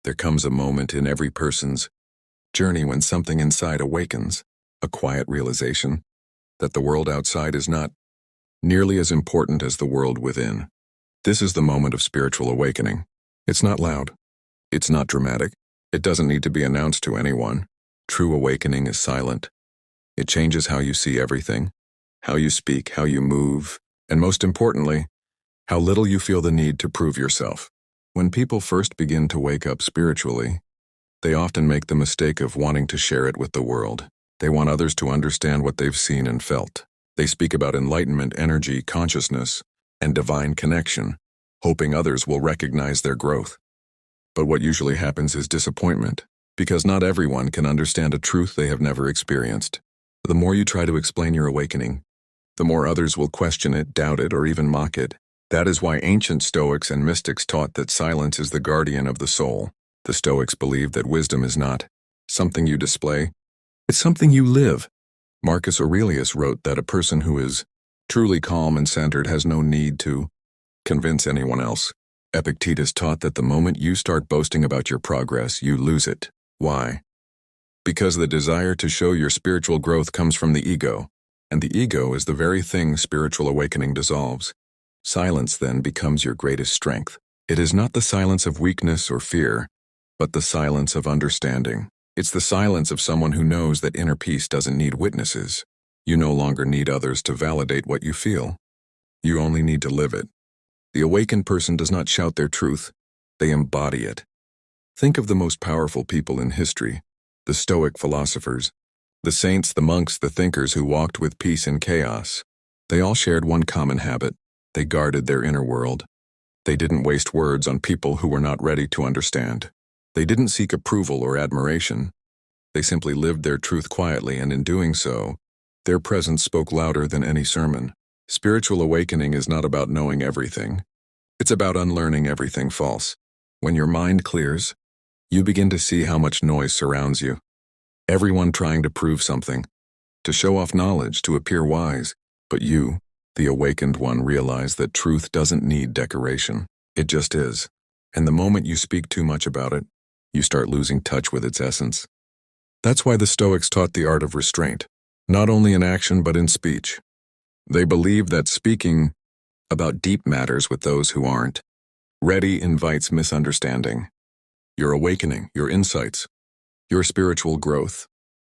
There comes a moment in every person's journey when something inside awakens, a quiet realization that the world outside is not nearly as important as the world within. This is the moment of spiritual awakening. It's not loud. It's not dramatic. It doesn't need to be announced to anyone. True awakening is silent. It changes how you see everything, how you speak, how you move, and most importantly, how little you feel the need to prove yourself. When people first begin to wake up spiritually, they often make the mistake of wanting to share it with the world. They want others to understand what they've seen and felt. They speak about enlightenment, energy, consciousness, and divine connection, hoping others will recognize their growth. But what usually happens is disappointment, because not everyone can understand a truth they have never experienced. The more you try to explain your awakening, the more others will question it, doubt it, or even mock it. That is why ancient Stoics and mystics taught that silence is the guardian of the soul. The Stoics believed that wisdom is not something you display, it's something you live. Marcus Aurelius wrote that a person who is truly calm and centered has no need to convince anyone else. Epictetus taught that the moment you start boasting about your progress, you lose it. Why? Because the desire to show your spiritual growth comes from the ego, and the ego is the very thing spiritual awakening dissolves. Silence then becomes your greatest strength. It is not the silence of weakness or fear, but the silence of understanding. It's the silence of someone who knows that inner peace doesn't need witnesses. You no longer need others to validate what you feel. You only need to live it. The awakened person does not shout their truth, they embody it. Think of the most powerful people in history, the Stoic philosophers, the saints, the monks, the thinkers who walked with peace in chaos. They all shared one common habit. They guarded their inner world. They didn't waste words on people who were not ready to understand. They didn't seek approval or admiration. They simply lived their truth quietly, and in doing so, their presence spoke louder than any sermon. Spiritual awakening is not about knowing everything. It's about unlearning everything false. When your mind clears, you begin to see how much noise surrounds you. Everyone trying to prove something, to show off knowledge, to appear wise. But you, the awakened one, realize that truth doesn't need decoration. It just is. And the moment you speak too much about it, you start losing touch with its essence. That's why the Stoics taught the art of restraint, not only in action but in speech. They believed that speaking about deep matters with those who aren't ready invites misunderstanding. Your awakening, your insights, your spiritual growth,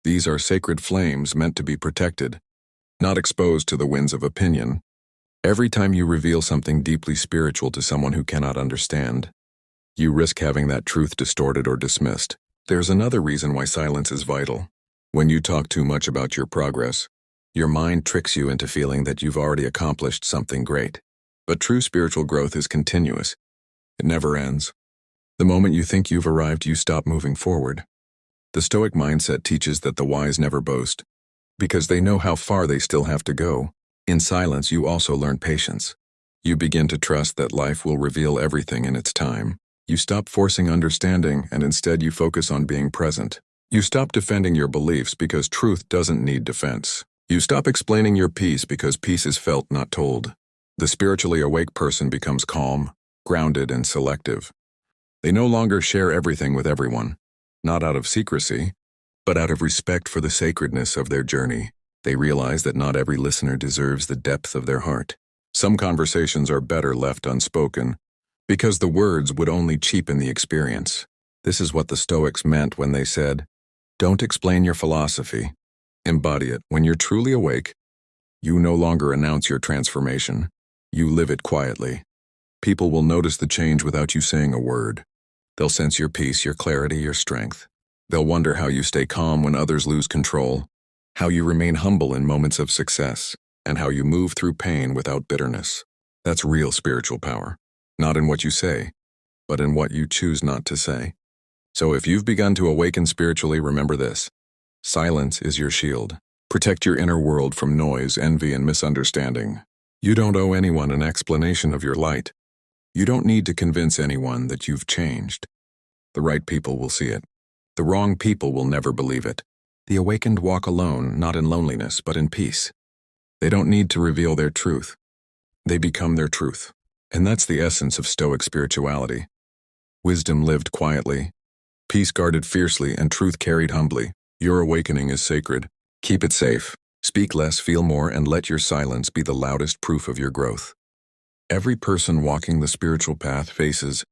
these are sacred flames meant to be protected, not exposed to the winds of opinion. Every time you reveal something deeply spiritual to someone who cannot understand, you risk having that truth distorted or dismissed. There's another reason why silence is vital. When you talk too much about your progress, your mind tricks you into feeling that you've already accomplished something great. But true spiritual growth is continuous. It never ends. The moment you think you've arrived, you stop moving forward. The Stoic mindset teaches that the wise never boast, because they know how far they still have to go. In silence, you also learn patience. You begin to trust that life will reveal everything in its time. You stop forcing understanding, and instead you focus on being present. You stop defending your beliefs because truth doesn't need defense. You stop explaining your peace because peace is felt, not told. The spiritually awake person becomes calm, grounded, and selective. They no longer share everything with everyone, not out of secrecy, but out of respect for the sacredness of their journey. They realize that not every listener deserves the depth of their heart. Some conversations are better left unspoken, because the words would only cheapen the experience. This is what the Stoics meant when they said, "Don't explain your philosophy. Embody it." When you're truly awake, you no longer announce your transformation. You live it quietly. People will notice the change without you saying a word. They'll sense your peace, your clarity, your strength. They'll wonder how you stay calm when others lose control, how you remain humble in moments of success, and how you move through pain without bitterness. That's real spiritual power. Not in what you say, but in what you choose not to say. So if you've begun to awaken spiritually, remember this. Silence is your shield. Protect your inner world from noise, envy, and misunderstanding. You don't owe anyone an explanation of your light. You don't need to convince anyone that you've changed. The right people will see it. The wrong people will never believe it. The awakened walk alone, not in loneliness, but in peace. They don't need to reveal their truth. They become their truth. And that's the essence of Stoic spirituality. Wisdom lived quietly, Peace guarded fiercely and truth carried humbly. Your awakening is sacred. Keep it safe. Speak less, feel more, and let your silence be the loudest proof of your growth. Every person walking the spiritual path faces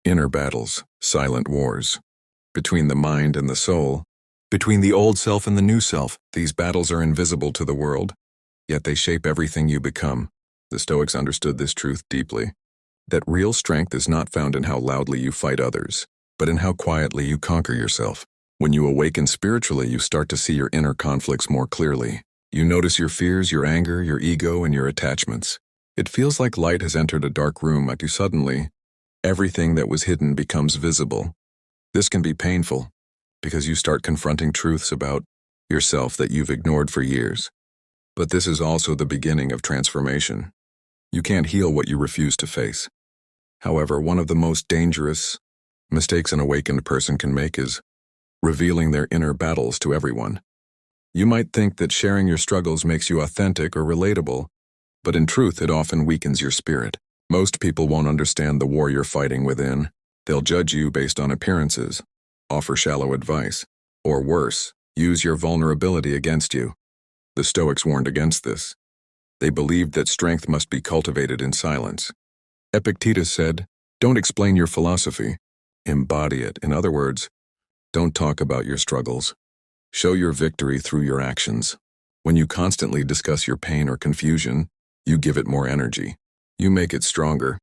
inner battles, silent wars. Between the mind and the soul, between the old self and the new self, these battles are invisible to the world, yet they shape everything you become. The Stoics understood this truth deeply, that real strength is not found in how loudly you fight others, but in how quietly you conquer yourself. When you awaken spiritually, you start to see your inner conflicts more clearly. You notice your fears, your anger, your ego, and your attachments. It feels like light has entered a dark room at you suddenly. Everything that was hidden becomes visible. This can be painful, because you start confronting truths about yourself that you've ignored for years. But this is also the beginning of transformation. You can't heal what you refuse to face. However, one of the most dangerous mistakes an awakened person can make is revealing their inner battles to everyone. You might think that sharing your struggles makes you authentic or relatable, but in truth, it often weakens your spirit. Most people won't understand the war you're fighting within. They'll judge you based on appearances, offer shallow advice, or worse, use your vulnerability against you. The Stoics warned against this. They believed that strength must be cultivated in silence. Epictetus said, "Don't explain your philosophy, embody it." In other words, don't talk about your struggles. Show your victory through your actions. When you constantly discuss your pain or confusion, you give it more energy. You make it stronger.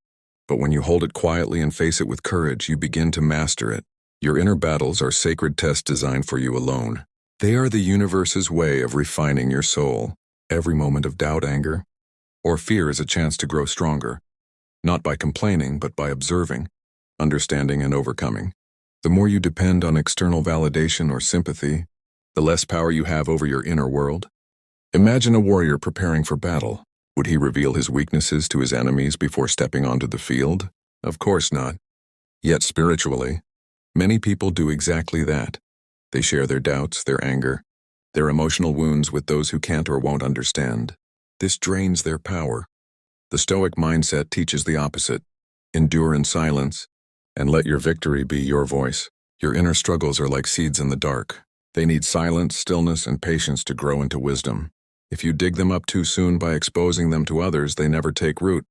But when you hold it quietly and face it with courage, you begin to master it. Your inner battles are sacred tests designed for you alone. They are the universe's way of refining your soul. Every moment of doubt, anger, or fear is a chance to grow stronger, not by complaining, but by observing, understanding, and overcoming. The more you depend on external validation or sympathy, the less power you have over your inner world. Imagine a warrior preparing for battle. Would he reveal his weaknesses to his enemies before stepping onto the field? Of course not. Yet spiritually, many people do exactly that. They share their doubts, their anger, their emotional wounds with those who can't or won't understand. This drains their power. The Stoic mindset teaches the opposite. Endure in silence, and let your victory be your voice. Your inner struggles are like seeds in the dark. They need silence, stillness, and patience to grow into wisdom. If you dig them up too soon by exposing them to others, they never take root.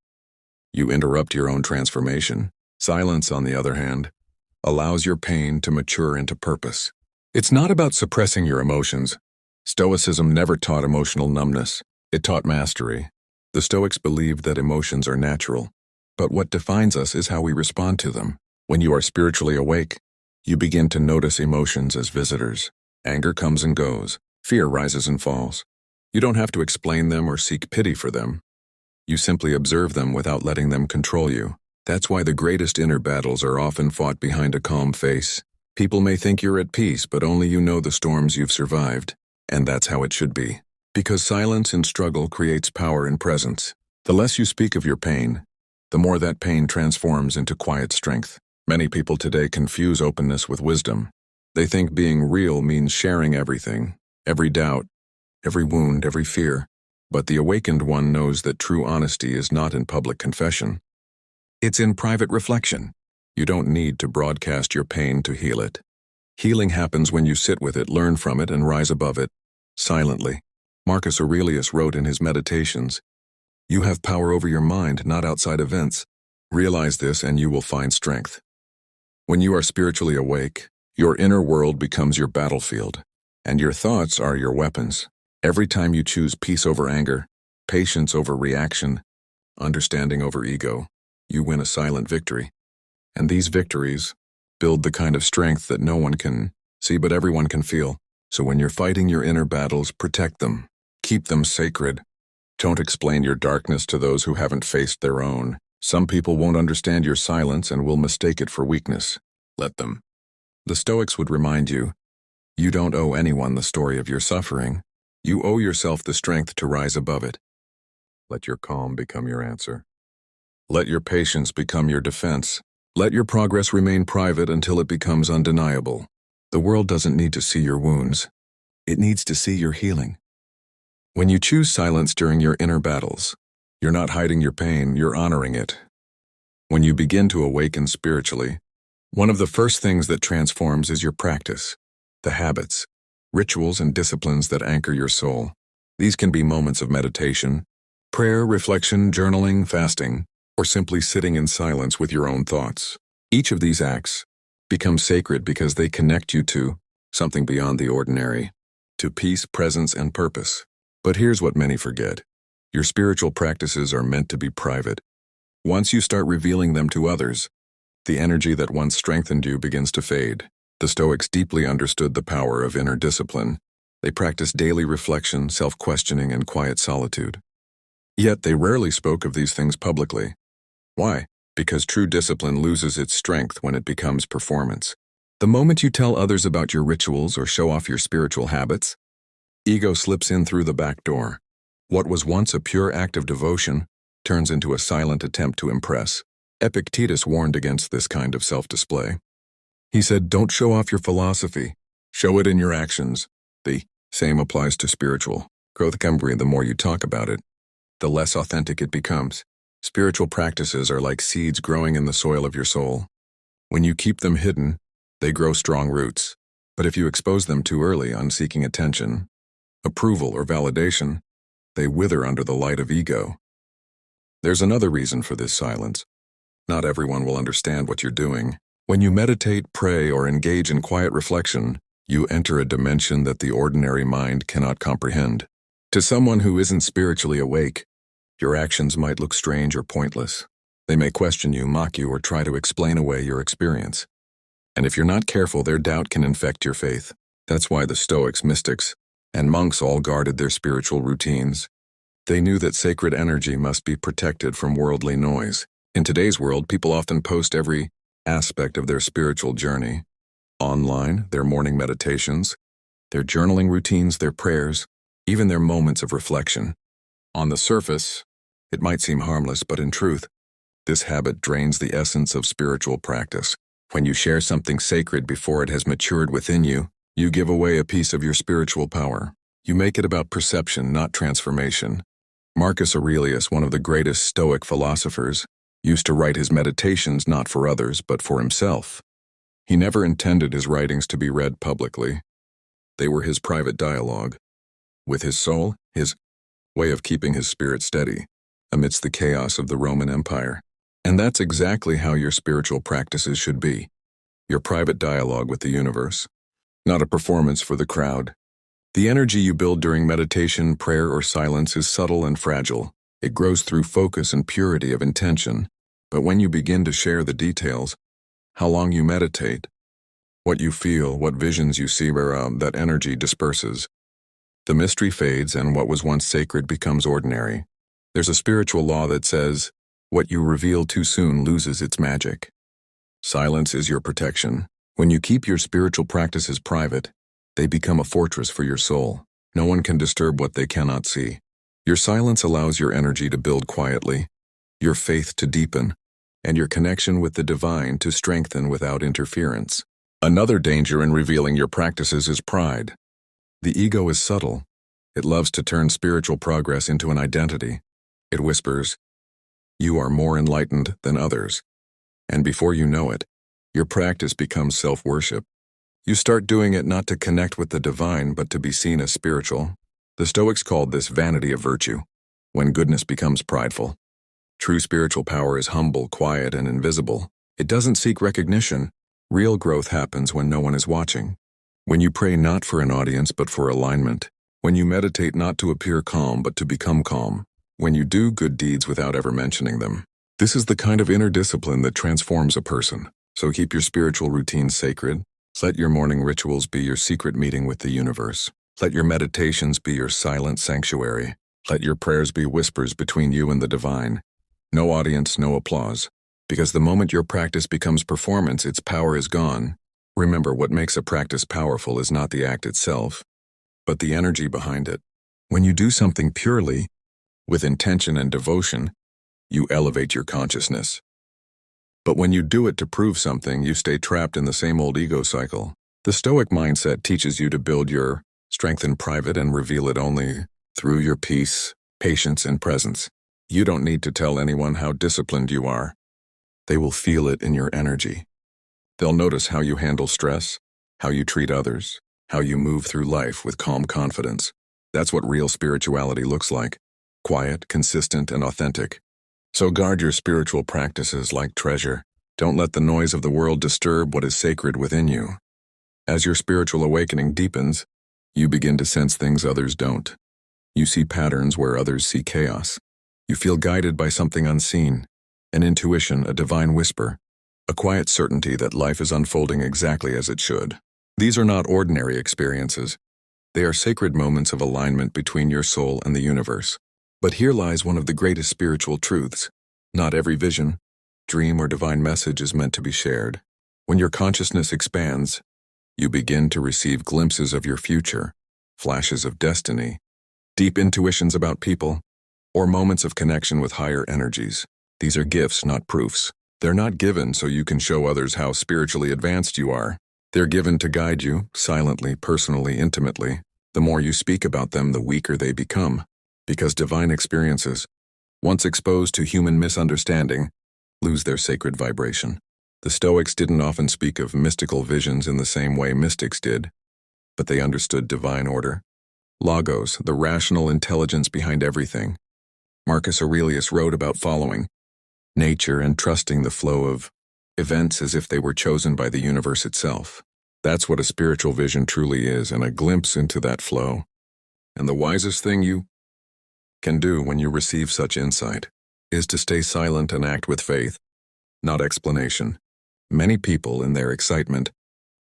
You interrupt your own transformation. Silence, on the other hand, allows your pain to mature into purpose. It's not about suppressing your emotions. Stoicism never taught emotional numbness. It taught mastery. The Stoics believed that emotions are natural, but what defines us is how we respond to them. When you are spiritually awake, you begin to notice emotions as visitors. Anger comes and goes. Fear rises and falls. You don't have to explain them or seek pity for them. You simply observe them without letting them control you. That's why the greatest inner battles are often fought behind a calm face. People may think you're at peace, but only you know the storms you've survived. And that's how it should be. Because silence in struggle creates power in presence. The less you speak of your pain, the more that pain transforms into quiet strength. Many people today confuse openness with wisdom. They think being real means sharing everything, every doubt, every wound, every fear. But the awakened one knows that true honesty is not in public confession. It's in private reflection. You don't need to broadcast your pain to heal it. Healing happens when you sit with it, learn from it, and rise above it, silently. Marcus Aurelius wrote in his Meditations, "You have power over your mind, not outside events. Realize this and you will find strength." When you are spiritually awake, your inner world becomes your battlefield, and your thoughts are your weapons. Every time you choose peace over anger, patience over reaction, understanding over ego, you win a silent victory. And these victories build the kind of strength that no one can see but everyone can feel. So when you're fighting your inner battles, protect them. Keep them sacred. Don't explain your darkness to those who haven't faced their own. Some people won't understand your silence and will mistake it for weakness. Let them. The Stoics would remind you, you don't owe anyone the story of your suffering. You owe yourself the strength to rise above it. Let your calm become your answer. Let your patience become your defense. Let your progress remain private until it becomes undeniable. The world doesn't need to see your wounds. It needs to see your healing. When you choose silence during your inner battles, you're not hiding your pain, you're honoring it. When you begin to awaken spiritually, One of the first things that transforms is your practice, the habits, rituals, and disciplines that anchor your soul. These can be moments of meditation, prayer, reflection, journaling, fasting, or simply sitting in silence with your own thoughts. Each of these acts becomes sacred because they connect you to something beyond the ordinary, to peace, presence, and purpose. But here's what many forget. Your spiritual practices are meant to be private. Once you start revealing them to others, the energy that once strengthened you begins to fade. The Stoics deeply understood the power of inner discipline. They practiced daily reflection, self-questioning, and quiet solitude. Yet they rarely spoke of these things publicly. Why? Because true discipline loses its strength when it becomes performance. The moment you tell others about your rituals or show off your spiritual habits, ego slips in through the back door. What was once a pure act of devotion turns into a silent attempt to impress. Epictetus warned against this kind of self-display. He said, "Don't show off your philosophy. Show it in your actions." The same applies to spiritual growth. The more you talk about it, the less authentic it becomes. Spiritual practices are like seeds growing in the soil of your soul. When you keep them hidden, they grow strong roots. But if you expose them too early on seeking attention, approval, or validation, they wither under the light of ego. There's another reason for this silence. Not everyone will understand what you're doing. When you meditate, pray, or engage in quiet reflection, you enter a dimension that the ordinary mind cannot comprehend. To someone who isn't spiritually awake, your actions might look strange or pointless. They may question you, mock you, or try to explain away your experience. And if you're not careful, their doubt can infect your faith. That's why the Stoics, mystics, and monks all guarded their spiritual routines. They knew that sacred energy must be protected from worldly noise. In today's world, people often post every aspect of their spiritual journey. Online, their morning meditations, their journaling routines, their prayers, even their moments of reflection. On the surface, it might seem harmless, but in truth, this habit drains the essence of spiritual practice. When you share something sacred before it has matured within you, you give away a piece of your spiritual power. You make it about perception, not transformation. Marcus Aurelius, one of the greatest Stoic philosophers, used to write his meditations not for others, but for himself. He never intended his writings to be read publicly. They were his private dialogue with his soul, his way of keeping his spirit steady amidst the chaos of the Roman Empire. And that's exactly how your spiritual practices should be. Your private dialogue with the universe, not a performance for the crowd. The energy you build during meditation, prayer, or silence is subtle and fragile. It grows through focus and purity of intention. But when you begin to share the details, how long you meditate, what you feel, what visions you see, that energy disperses. The mystery fades and what was once sacred becomes ordinary. There's a spiritual law that says, what you reveal too soon loses its magic. Silence is your protection. When you keep your spiritual practices private, they become a fortress for your soul. No one can disturb what they cannot see. Your silence allows your energy to build quietly, your faith to deepen, and your connection with the divine to strengthen without interference. Another danger in revealing your practices is pride. The ego is subtle. It loves to turn spiritual progress into an identity. It whispers, "You are more enlightened than others." And before you know it, your practice becomes self-worship. You start doing it not to connect with the divine, but to be seen as spiritual. The Stoics called this vanity of virtue, when goodness becomes prideful. True spiritual power is humble, quiet, and invisible. It doesn't seek recognition. Real growth happens when no one is watching. When you pray not for an audience but for alignment. When you meditate not to appear calm but to become calm. When you do good deeds without ever mentioning them. This is the kind of inner discipline that transforms a person. So keep your spiritual routines sacred. Let your morning rituals be your secret meeting with the universe. Let your meditations be your silent sanctuary. Let your prayers be whispers between you and the divine. No audience, no applause. Because the moment your practice becomes performance, its power is gone. Remember, what makes a practice powerful is not the act itself, but the energy behind it. When you do something purely, with intention and devotion, you elevate your consciousness. But when you do it to prove something, you stay trapped in the same old ego cycle. The Stoic mindset teaches you to build your strength in private and reveal it only through your peace, patience, and presence. You don't need to tell anyone how disciplined you are. They will feel it in your energy. They'll notice how you handle stress, how you treat others, how you move through life with calm confidence. That's what real spirituality looks like: quiet, consistent, and authentic. So guard your spiritual practices like treasure. Don't let the noise of the world disturb what is sacred within you. As your spiritual awakening deepens, you begin to sense things others don't. You see patterns where others see chaos. You feel guided by something unseen, an intuition, a divine whisper, a quiet certainty that life is unfolding exactly as it should. These are not ordinary experiences. They are sacred moments of alignment between your soul and the universe. But here lies one of the greatest spiritual truths. Not every vision, dream, or divine message is meant to be shared. When your consciousness expands, you begin to receive glimpses of your future, flashes of destiny, deep intuitions about people, or moments of connection with higher energies. These are gifts, not proofs. They're not given so you can show others how spiritually advanced you are. They're given to guide you, silently, personally, intimately. The more you speak about them, the weaker they become. Because divine experiences, once exposed to human misunderstanding, lose their sacred vibration. The Stoics didn't often speak of mystical visions in the same way mystics did, but they understood divine order. Logos, the rational intelligence behind everything. Marcus Aurelius wrote about following nature and trusting the flow of events as if they were chosen by the universe itself. That's what a spiritual vision truly is, and a glimpse into that flow. And the wisest thing you can do when you receive such insight is to stay silent and act with faith, not explanation. Many people, in their excitement,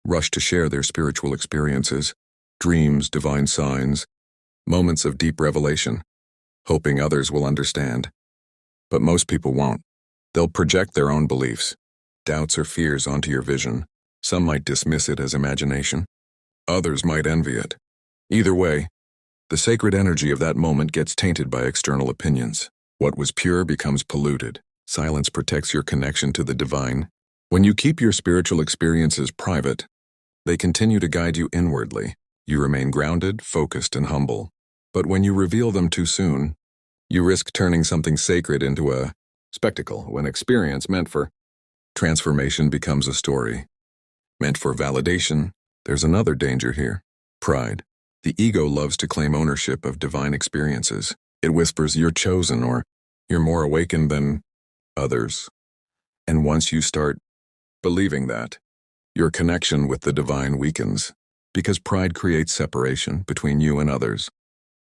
rush to share their spiritual experiences, dreams, divine signs, moments of deep revelation, hoping others will understand. But most people won't. They'll project their own beliefs, doubts, or fears onto your vision. Some might dismiss it as imagination. Others might envy it. Either way, the sacred energy of that moment gets tainted by external opinions. What was pure becomes polluted. Silence protects your connection to the divine. When you keep your spiritual experiences private, they continue to guide you inwardly. You remain grounded, focused, and humble. But when you reveal them too soon, you risk turning something sacred into a spectacle. When experience meant for transformation becomes a story meant for validation. There's another danger here: pride. The ego loves to claim ownership of divine experiences. It whispers, "You're chosen," or "You're more awakened than others." And once you start believing that, your connection with the divine weakens, because pride creates separation between you and others,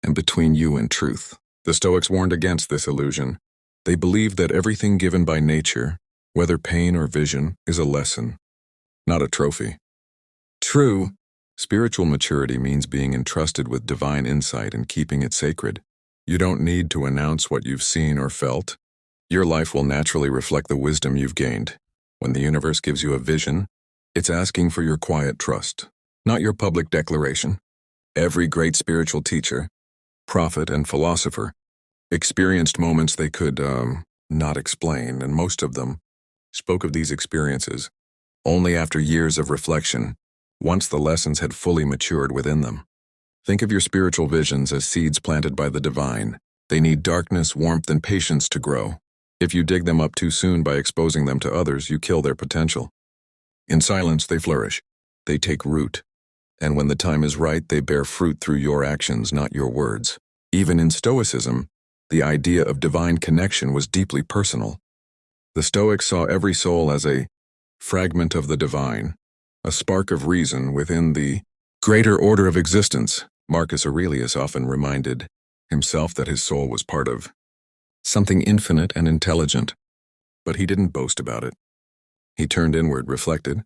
and between you and truth. The Stoics warned against this illusion. They believed that everything given by nature, whether pain or vision, is a lesson, not a trophy. True spiritual maturity means being entrusted with divine insight and keeping it sacred. You don't need to announce what you've seen or felt. Your life will naturally reflect the wisdom you've gained. When the universe gives you a vision, it's asking for your quiet trust, not your public declaration. Every great spiritual teacher, prophet, and philosopher experienced moments they could not explain, and most of them spoke of these experiences only after years of reflection, once the lessons had fully matured within them. Think of your spiritual visions as seeds planted by the divine. They need darkness, warmth, and patience to grow. If you dig them up too soon by exposing them to others, you kill their potential. In silence, they flourish. They take root. And when the time is right, they bear fruit through your actions, not your words. Even in Stoicism, the idea of divine connection was deeply personal. The Stoics saw every soul as a fragment of the divine, a spark of reason within the greater order of existence. Marcus Aurelius often reminded himself that his soul was part of something infinite and intelligent, but he didn't boast about it. He turned inward, reflected,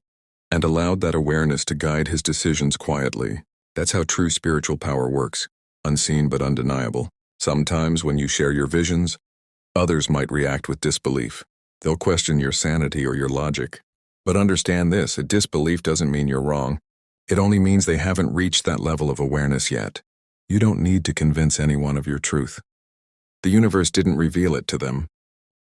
and allowed that awareness to guide his decisions quietly. That's how true spiritual power works, unseen but undeniable. Sometimes when you share your visions, others might react with disbelief. They'll question your sanity or your logic. But understand this: a disbelief doesn't mean you're wrong. It only means they haven't reached that level of awareness yet. You don't need to convince anyone of your truth. The universe didn't reveal it to them.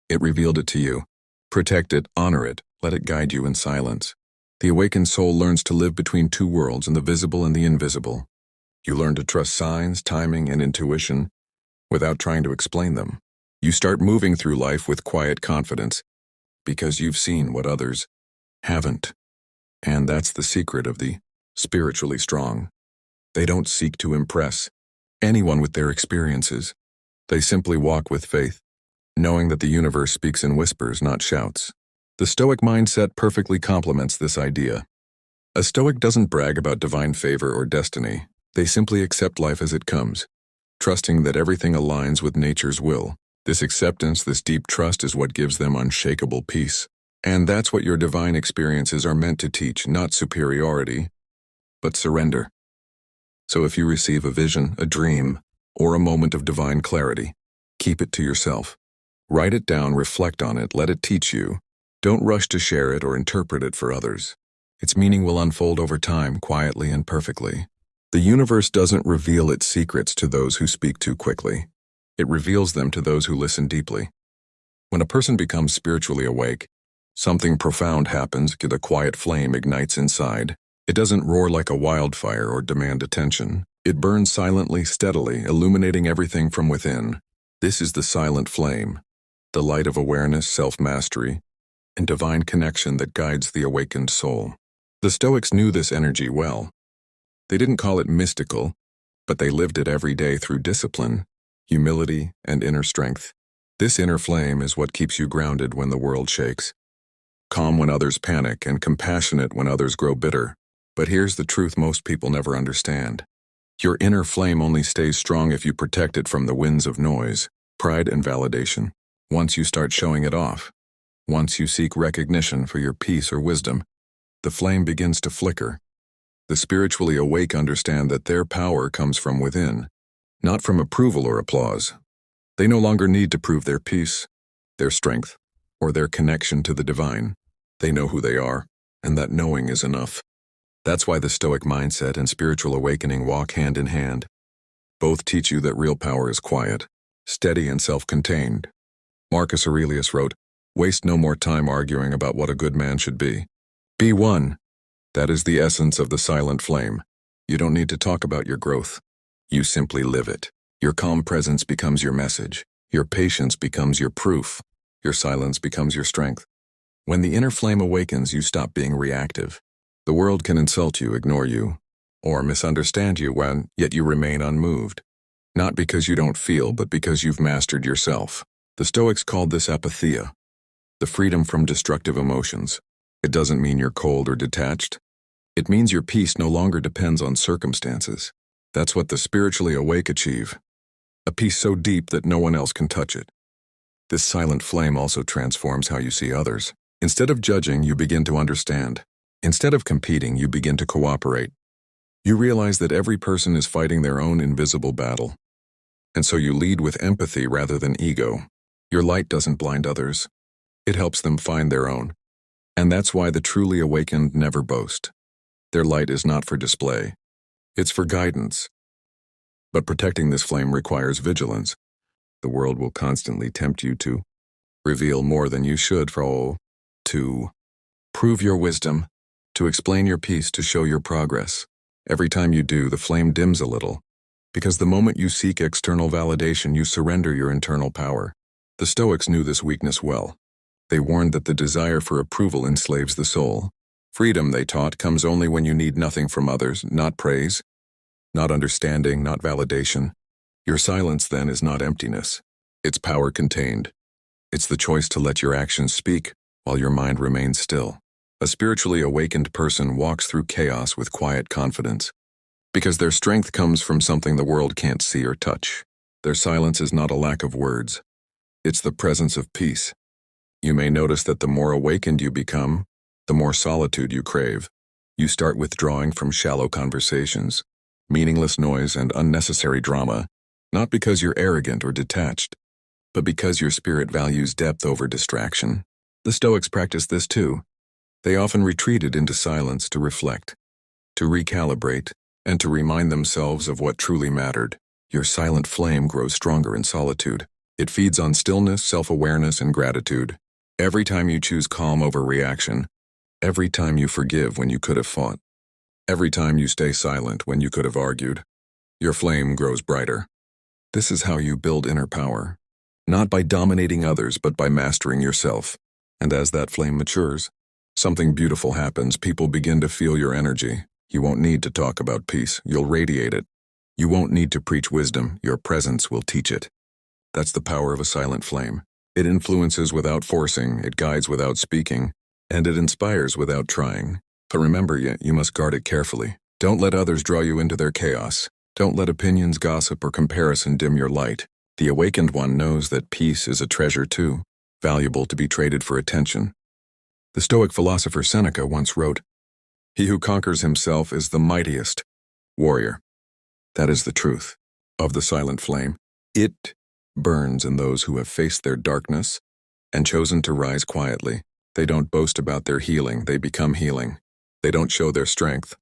It revealed it to you. Protect it, honor it, let it guide you in silence. The awakened soul learns to live between two worlds, in the visible and the invisible. You learn to trust signs, timing, and intuition without trying to explain them. You start moving through life with quiet confidence because you've seen what others haven't. And that's the secret of the spiritually strong. They don't seek to impress anyone with their experiences. They simply walk with faith, knowing that the universe speaks in whispers, not shouts. The Stoic mindset perfectly complements this idea. A Stoic doesn't brag about divine favor or destiny. They simply accept life as it comes, trusting that everything aligns with nature's will. This acceptance, this deep trust is what gives them unshakable peace. And that's what your divine experiences are meant to teach, not superiority, but surrender. So if you receive a vision, a dream, or a moment of divine clarity, keep it to yourself. Write it down, reflect on it, let it teach you. Don't rush to share it or interpret it for others. Its meaning will unfold over time, quietly and perfectly. The universe doesn't reveal its secrets to those who speak too quickly. It reveals them to those who listen deeply. When a person becomes spiritually awake, something profound happens. The quiet flame ignites inside. It doesn't roar like a wildfire or demand attention. It burns silently, steadily, illuminating everything from within. This is the silent flame, the light of awareness, self-mastery, and divine connection that guides the awakened soul. The Stoics knew this energy well. They didn't call it mystical, but they lived it every day through discipline, humility, and inner strength. This inner flame is what keeps you grounded when the world shakes, calm when others panic, and compassionate when others grow bitter. But here's the truth most people never understand. Your inner flame only stays strong if you protect it from the winds of noise, pride, and validation. Once you start showing it off, once you seek recognition for your peace or wisdom, the flame begins to flicker. The spiritually awake understand that their power comes from within, not from approval or applause. They no longer need to prove their peace, their strength, or their connection to the divine. They know who they are, and that knowing is enough. That's why the Stoic mindset and spiritual awakening walk hand in hand. Both teach you that real power is quiet, steady, and self-contained. Marcus Aurelius wrote, "Waste no more time arguing about what a good man should be. Be one." That is the essence of the silent flame. You don't need to talk about your growth. You simply live it. Your calm presence becomes your message. Your patience becomes your proof. Your silence becomes your strength. When the inner flame awakens, you stop being reactive. The world can insult you, ignore you, or misunderstand you yet you remain unmoved. Not because you don't feel, but because you've mastered yourself. The Stoics called this apatheia, the freedom from destructive emotions. It doesn't mean you're cold or detached. It means your peace no longer depends on circumstances. That's what the spiritually awake achieve. A peace so deep that no one else can touch it. This silent flame also transforms how you see others. Instead of judging, you begin to understand. Instead of competing, you begin to cooperate. You realize that every person is fighting their own invisible battle. And so you lead with empathy rather than ego. Your light doesn't blind others. It helps them find their own. And that's why the truly awakened never boast. Their light is not for display. It's for guidance. But protecting this flame requires vigilance. The world will constantly tempt you to reveal more than you should, to prove your wisdom, to explain your peace, to show your progress. Every time you do, the flame dims a little, because the moment you seek external validation, you surrender your internal power. The Stoics knew this weakness well. They warned that the desire for approval enslaves the soul. Freedom, they taught, comes only when you need nothing from others, not praise, not understanding, not validation. Your silence, then, is not emptiness. It's power contained. It's the choice to let your actions speak while your mind remains still. A spiritually awakened person walks through chaos with quiet confidence, because their strength comes from something the world can't see or touch. Their silence is not a lack of words. It's the presence of peace. You may notice that the more awakened you become, the more solitude you crave. You start withdrawing from shallow conversations, meaningless noise, and unnecessary drama, not because you're arrogant or detached, but because your spirit values depth over distraction. The Stoics practiced this too. They often retreated into silence to reflect, to recalibrate, and to remind themselves of what truly mattered. Your silent flame grows stronger in solitude. It feeds on stillness, self-awareness, and gratitude. Every time you choose calm over reaction, every time you forgive when you could have fought, every time you stay silent when you could have argued, your flame grows brighter. This is how you build inner power, not by dominating others, but by mastering yourself. And as that flame matures, Something beautiful happens. People begin to feel your energy. You won't need to talk about peace. You'll radiate it. You won't need to preach wisdom. Your presence will teach it. That's the power of a silent flame. It influences without forcing, it guides without speaking, and it inspires without trying. But remember, you must guard it carefully. Don't let others draw you into their chaos. Don't let opinions, gossip, or comparison dim your light. The awakened one knows that peace is a treasure too, valuable to be traded for attention. The Stoic philosopher Seneca once wrote, "He who conquers himself is the mightiest warrior." That is the truth of the silent flame. It burns in those who have faced their darkness and chosen to rise quietly. They don't boast about their healing, they become healing. They don't show their strength,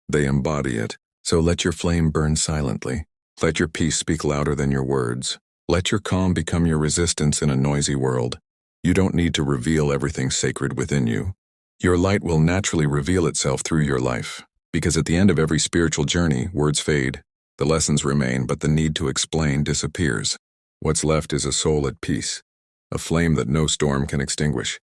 they embody it. So let your flame burn silently. Let your peace speak louder than your words. Let your calm become your resistance in a noisy world. You don't need to reveal everything sacred within you. Your light will naturally reveal itself through your life. Because at the end of every spiritual journey, words fade, the lessons remain, but the need to explain disappears. What's left is a soul at peace, a flame that no storm can extinguish.